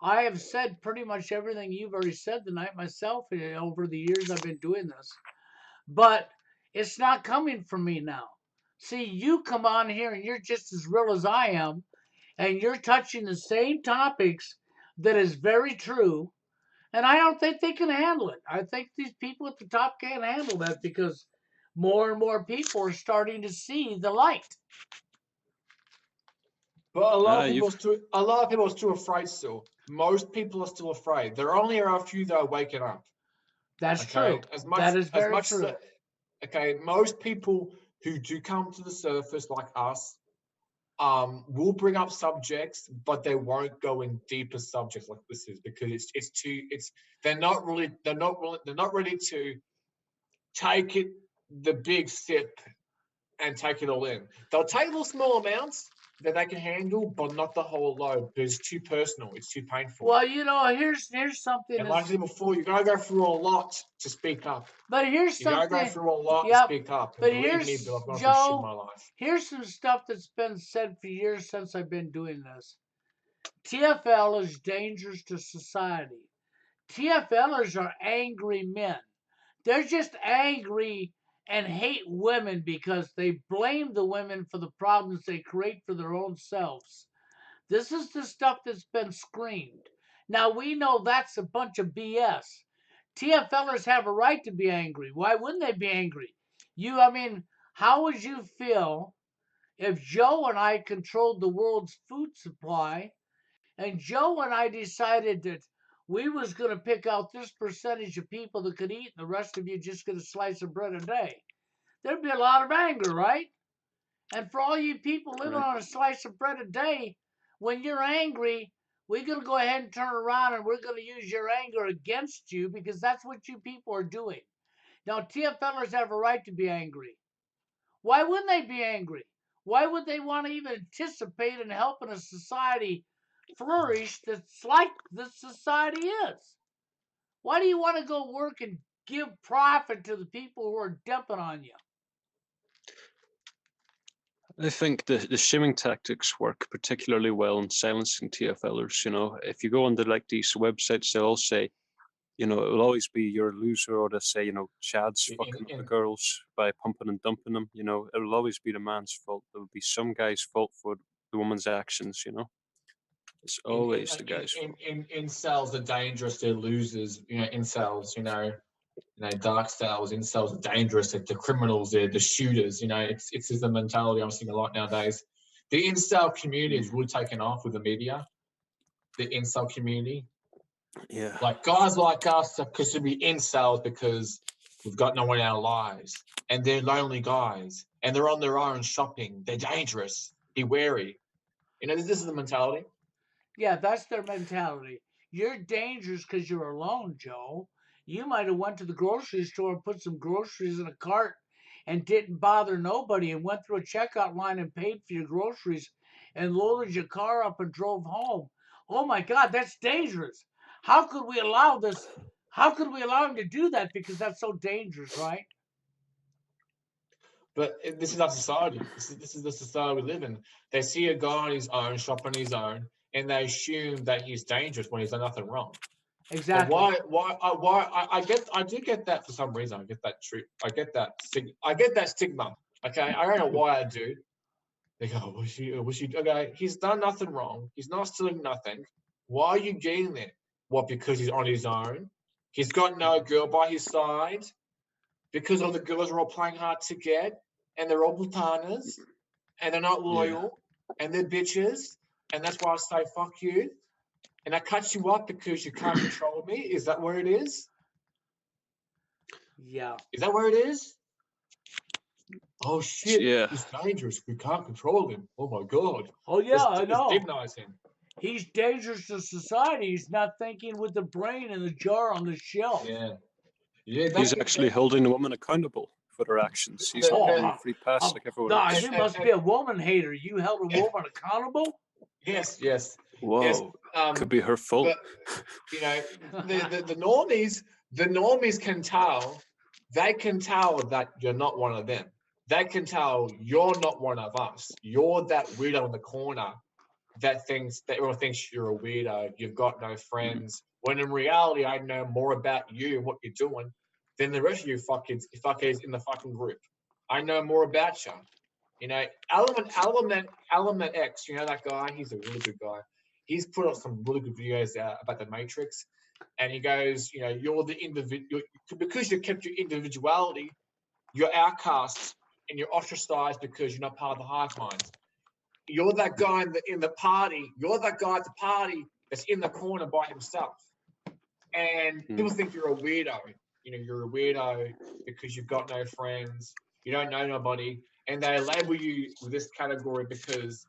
I have said pretty much everything you've already said tonight myself over the years I've been doing this. But it's not coming from me now. See, you come on here and you're just as real as I am, and you're touching the same topics that is very true. And I don't think they can handle it. I think these people at the top can't handle that because more and more people are starting to see the light. But a lot of people You've are still afraid still. Most people are still afraid. There only are a few that are waking up. That's Okay. true. That is very As true. okay, most people who do come to the surface like us will bring up subjects, but they won't go in deeper subjects like this is because it's they're not ready to take it the big sip and take it all in. They'll take little small amounts that they can handle, but not the whole load because it's too personal, it's too painful. Well, you know, here's something And like I that's said before, you gotta go through a lot to speak up. but here's You gotta go something through a lot to yep. speak up. And But believe me, Bill, here's I've gone through shit in Joe, my life. here's some stuff that's been said for years since I've been doing this. TFL is dangerous to society. TFLers are angry men. They're just angry and hate women because they blame the women for the problems they create for their own selves. This is the stuff that's been screamed. Now we know that's a bunch of BS. TFLers have a right to be angry. Why wouldn't they be angry? I mean, how would you feel if Joe and I controlled the world's food supply and Joe and I decided that we was going to pick out this percentage of people that could eat and the rest of you just get a slice of bread a day? There'd be a lot of anger, right? And for all you people living right. on a slice of bread a day, when you're angry, we're going to go ahead and turn around and we're going to use your anger against you because that's what you people are doing. Now, TFLers have a right to be angry. Why wouldn't they be angry? Why would they want to even anticipate in helping a society flourish that's like this society is? Why do you want to go work and give profit to the people who are dumping on you? I think the shimming tactics work particularly well in silencing TFLers. You know, if you go onto like these websites, they'll all say, you know, it will always be your loser, or they say, you know, Chad's fucking up the In girls by pumping and dumping them. You know, it will always be the man's fault. There will be some guy's fault for the woman's actions. You know, it's always the guy's fault. incels are dangerous. They're losers. You know, incels. Dark cells. Incels are dangerous. They're the criminals. They're the shooters. You know, it's just the mentality I'm seeing a lot nowadays. The incel community is really taken off with the media. The incel community, Yeah. like guys like us, could be incels because we've got no one in our lives, and they're lonely guys, and they're on their own shopping. They're dangerous. Be wary. You know, this is the mentality. Yeah, that's their mentality. You're dangerous because you're alone, Joe. You might have went to the grocery store and put some groceries in a cart and didn't bother nobody and went through a checkout line and paid for your groceries and loaded your car up and drove home. Oh my God, that's dangerous. How could we allow this? How could we allow him to do that? Because that's so dangerous, right? But this is our society. This is the society we live in. They see a guy on his own, shop on his own, and they assume that he's dangerous when he's done nothing wrong. But Exactly. I do get that for some reason. I get that trick. I get that stigma. Okay, I don't know why I do. They go, was he? Okay, he's done nothing wrong. He's not stealing nothing. Why are you getting there? What? Because he's on his own. He's got no girl by his side. Because all the girls are all playing hard to get, and they're all platanas. and they're not loyal, and they're bitches, and that's why I say fuck you, and I cut you up because you can't control me. Is that where it is? Yeah. Is that where it is? Oh shit, Yeah. he's dangerous. We can't control him. Oh my god. Oh yeah, I Let's know. demonize him. He's dangerous to society. He's not thinking with the brain in the jar on the shelf. Yeah. Yeah, He's that's actually holding the woman accountable for their actions. He's not giving them a free pass like everyone God, else. you must be a woman hater. You held a woman accountable? yes. Whoa. Could be her fault. But you know, the normies can tell. They can tell that you're not one of them. They can tell you're not one of us. You're that weirdo in the corner that everyone thinks you're a weirdo. You've got no friends. When in reality, I know more about you and what you're doing than the rest of you fuckers in the fucking group. I know more about you. You know, Element X. You know that guy? He's a really good guy. He's put up some really good videos about the Matrix, and he goes, you know, you're the individual because you kept your individuality. You're outcast and you're ostracized because you're not part of the hive mind. You're that guy in the party. You're that guy at the party that's in the corner by himself. And people think you're a weirdo. You know, you're a weirdo because you've got no friends. You don't know nobody. And they label you with this category because,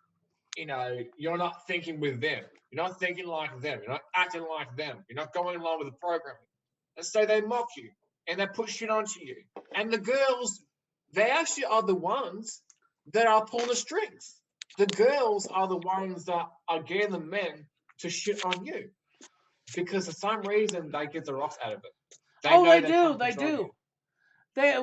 you know, you're not thinking with them. You're not thinking like them. You're not acting like them. You're not going along with the programming. And so they mock you and they put shit onto you. And the girls, they actually are the ones that are pulling the strings. The girls are the ones that are getting the men to shit on you because for some reason they get the rocks out of it. They do. They do.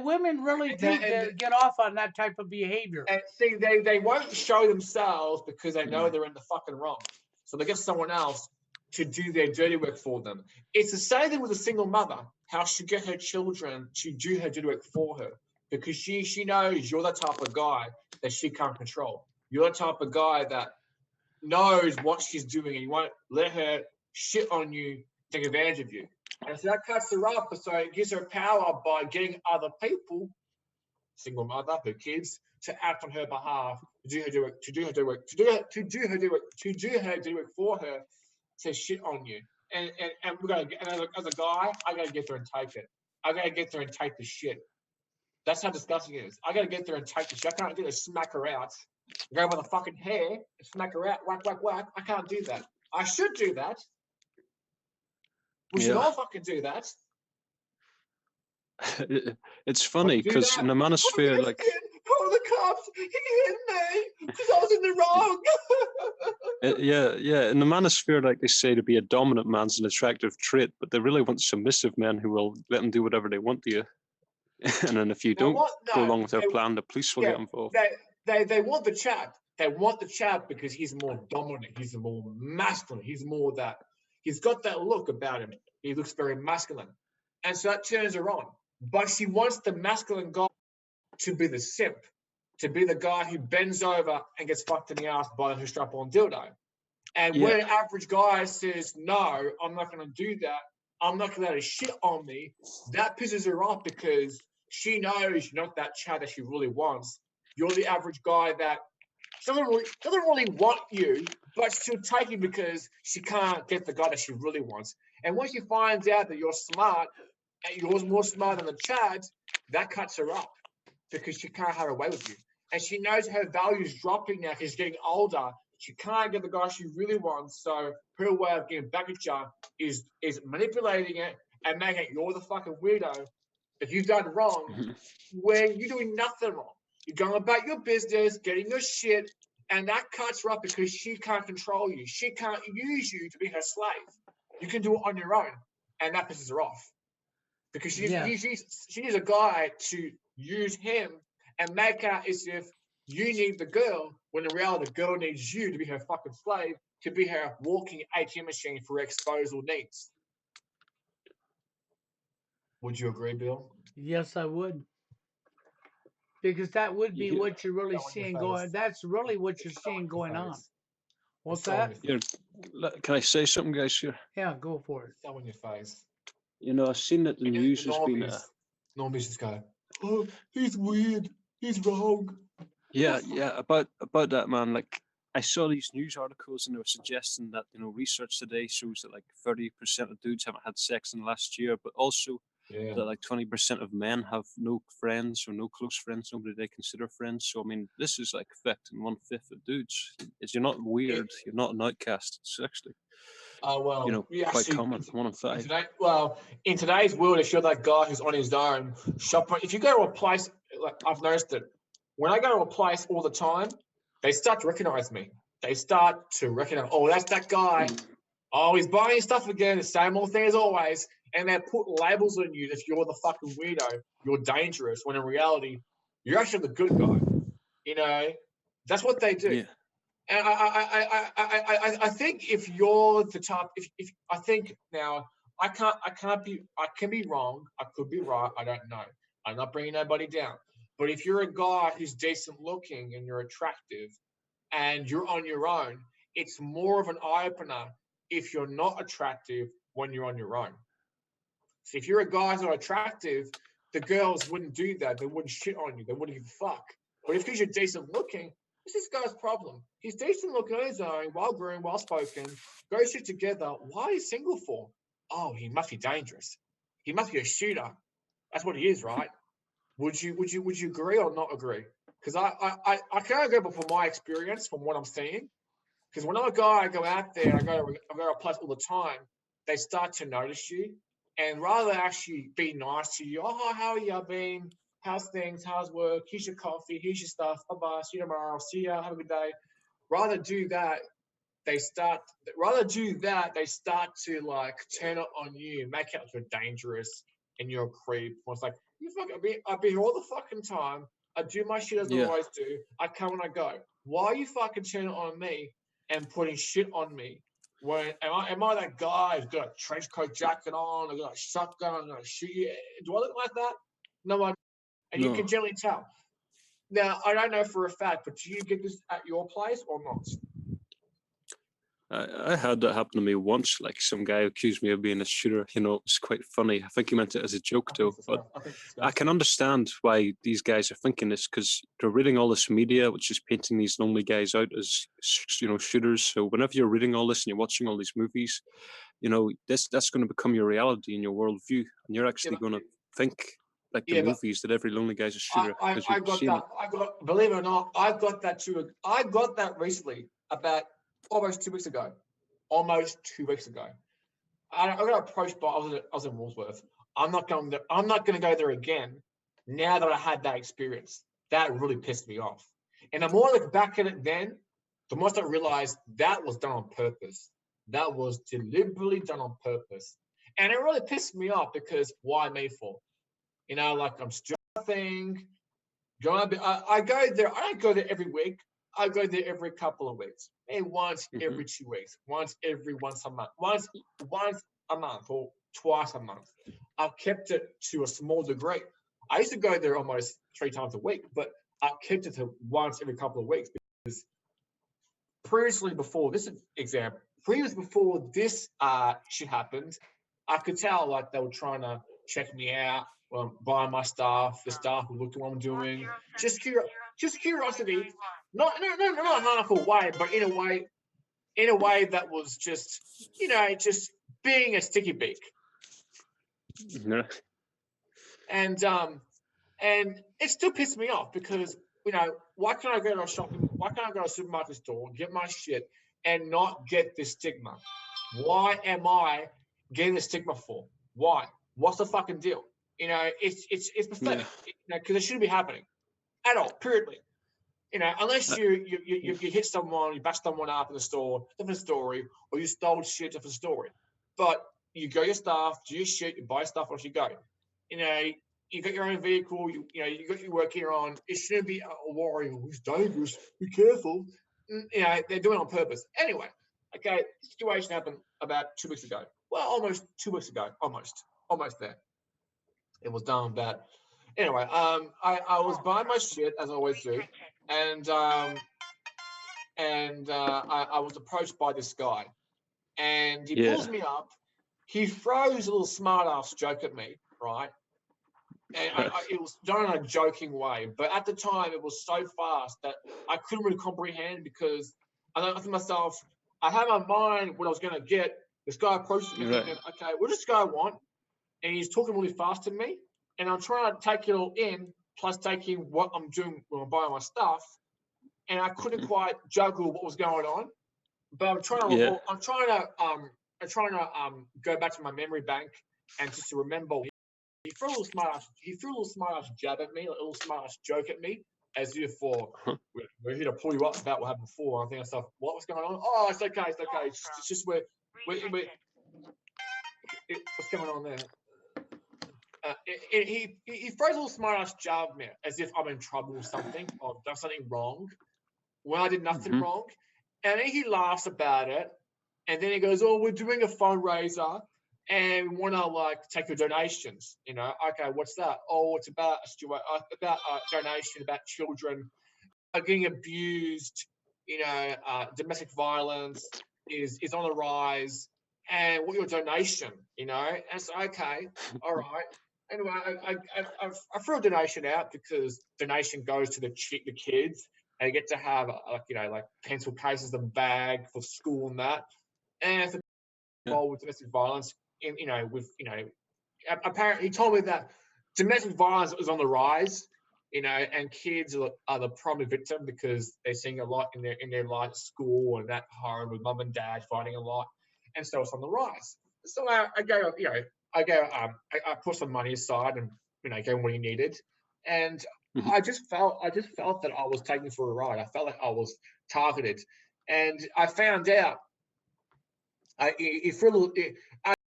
Women really do get off on that type of behavior. And see, they won't show themselves because they know they're in the fucking wrong. So they get someone else to do their dirty work for them. It's the same thing with a single mother, how she get her children to do her dirty work for her because she knows you're the type of guy that she can't control. You're the type of guy that knows what she's doing and you won't let her shit on you, take advantage of you. And so that cuts her up, so it gives her power by getting other people, single mother, her kids, to act on her behalf, to do her dirty work for her, to shit on you. And we gotta as a guy, I gotta get there and take it. I gotta get there and take the shit. That's how disgusting it is. I gotta get there and take the shit. I can't do this, smack her out, go by the fucking hair and smack her out, whack, whack, whack. I can't do that. I should do that. We should all fucking do that. It's funny because in the manosphere, like, call the cops, he hit me because I was in the wrong. yeah, in the manosphere, like they say, to be a dominant man's an attractive trait, but they really want submissive men who will let them do whatever they want to you. And then if you don't go along with their plan, the police will get involved. They want the chap. They want the chap because he's more dominant. He's more masculine. He's more that. He's got that look about him. He looks very masculine. And so that turns her on. But she wants the masculine guy to be the simp, to be the guy who bends over and gets fucked in the ass by her strap-on dildo. And when an average guy says, no, I'm not going to do that, I'm not going to let her shit on me, that pisses her off because she knows you're not that chap that she really wants. You're the average guy that doesn't really want you, but she'll take you because she can't get the guy that she really wants. And when she finds out that you're smart, and you're more smart than the Chad, that cuts her up because she can't have her way with you. And she knows her value is dropping now because she's getting older. She can't get the guy she really wants. So her way of getting back at you is manipulating it and making it you're the fucking weirdo that you've done wrong when you're doing nothing wrong. You're going about your business, getting your shit, and that cuts her up because she can't control you. She can't use you to be her slave. You can do it on your own, and that pisses her off. Because she needs a guy to use him and make out as if you need the girl, when in reality the girl needs you to be her fucking slave, to be her walking ATM machine for her exposal needs. Would you agree, Bill? Yes, I would. Because that would be what you're really seeing going. That's really what you're seeing going on. What's that? Can I say something, guys? Here. Yeah, go for it. It's on your face. You know, I've seen that the news has been. Normies just go, oh, he's weird. He's wrong. Yeah, about that, man. Like, I saw these news articles and they were suggesting that, research today shows that like 30% of dudes haven't had sex in the last year, but also Yeah. that like 20% of men have no friends or no close friends, nobody they consider friends. So I mean, this is like affecting 1/5 of dudes. Is you're not weird, you're not an outcast. It's actually, Oh well, we quite actually common. 1 in 5. in today's world, if you're that guy who's on his own shopping, if you go to a place, like I've noticed it, when I go to a place all the time, they start to recognize me. They start to recognize, oh, that's that guy. Oh, he's buying stuff again, the same old thing as always. And they put labels on you if you're the fucking weirdo, you're dangerous, when in reality, you're actually the good guy. That's what they do. Yeah. And I think if you're the type, if I think now, I can be wrong. I could be right. I don't know. I'm not bringing nobody down. But if you're a guy who's decent looking and you're attractive and you're on your own, it's more of an eye opener if you're not attractive when you're on your own. So if you're a guy who's not attractive, the girls wouldn't do that. They wouldn't shit on you. They wouldn't give a fuck. But if you're decent looking, this is this guy's problem. He's decent looking on his own, well groomed, well spoken, go shit together. Why is he single for? Oh, he must be dangerous. He must be a shooter. That's what he is, right? Would you agree or not agree? Because I can only go from my experience, from what I'm seeing. Because when I'm a guy, I go out there, I go to a place all the time. They start to notice you, and rather than actually be nice to you, oh, how are you been? How's things? How's work? Here's your coffee. Here's your stuff. Bye bye. See you tomorrow. See ya. Have a good day. Rather do that, they start. They start to like turn it on you, make it you're dangerous and you're a creep. It's like you fucking. I be here all the fucking time. I do my shit as I Yeah. always do. I come and I go. Why are you fucking turning it on me and putting shit on me? When am I that guy who's got a trench coat jacket on? I got a shotgun. I'm gonna shoot you. Do I look like that? No, and you can No. generally tell. Now I don't know for a fact, but do you get this at your place or not? I had that happen to me once. Like, some guy accused me of being a shooter. It's quite funny. I think he meant it as a joke, though. But I think it's I can understand why these guys are thinking this, because they're reading all this media, which is painting these lonely guys out as, shooters. So whenever you're reading all this and you're watching all these movies, that's going to become your reality and your worldview, and you're actually going to think like the Yeah, but movies that every lonely guy's a shooter because I you've got seen that. it. Believe it or not, I got that too. I got that recently, about almost 2 weeks ago. Almost 2 weeks ago. I got approached by. I was in Woolsworth. I'm not going to go there again. Now that I had that experience, that really pissed me off. And the more I look back at it, then the more I realized that was done on purpose. That was deliberately done on purpose, and it really pissed me off because why me for? Like I'm still thing. I go there. I don't go there every week. I go there every couple of weeks. Maybe once every 2 weeks. Once a month. Once a month or twice a month. I've kept it to a small degree. I used to go there almost 3 times a week, but I've kept it to once every couple of weeks because previously before this shit happened, I could tell like they were trying to check me out, buy my stuff. The staff would look at what I'm doing. Just curiosity, not a harmful way, but in a way that was just just being a sticky beak. Yeah. And it still pissed me off because why can't I go to a shopping? Why can't I go to a supermarket store, get my shit, and not get this stigma? Why am I getting the stigma for? Why? What's the fucking deal? It's pathetic. Because it shouldn't be happening at all. Periodly. Unless you hit someone, you bash someone up in the store, different story, or you stole shit, different story. But you go your stuff, do your shit, you buy stuff once you go. You got your own vehicle, you got your work here on. It shouldn't be a worry. It's dangerous. Be careful. They're doing it on purpose. Anyway, okay, the situation happened about 2 weeks ago. Well, almost 2 weeks ago. Almost there. It was done about. Anyway, I was buying my shit as I always do, and I was approached by this guy, and he pulls me up. He throws a little smart ass joke at me, right? And it was done in a joking way, but at the time it was so fast that I couldn't really comprehend, because I thought to myself, I had in my mind what I was going to get. This guy approaches me thinking, okay, what does this guy want? And he's talking really fast to me, and I'm trying to take it all in, plus taking what I'm doing when I'm buying my stuff, and I couldn't quite juggle what was going on. But I'm trying to go back to my memory bank and just to remember. He threw a little smart ass jab at me, a little smart ass joke at me, as if we're here to pull you up about what happened before. I think I thought, what was going on? Oh, it's okay. It's just what's going on there? He throws a little smart ass jab at me, as if I'm in trouble or something, or done something wrong, when I did nothing wrong. And then he laughs about it, and then he goes, "Oh, we're doing a fundraiser, and we want to like take your donations." Okay, what's that? Oh, it's about donation about children getting abused. Domestic violence is on the rise, and what your donation? And it's okay, all right. Anyway, I threw a donation out, because donation goes to the kids. They get to have like pencil cases and bag for school and that. And if involved with domestic violence, apparently he told me that domestic violence is on the rise, and kids are the primary victim, because they're seeing a lot in their life at school and at home with mum and dad fighting a lot, and so it's on the rise. So I put some money aside and gave him what he needed, and I just felt that I was taken for a ride. I felt like I was targeted, and I found out.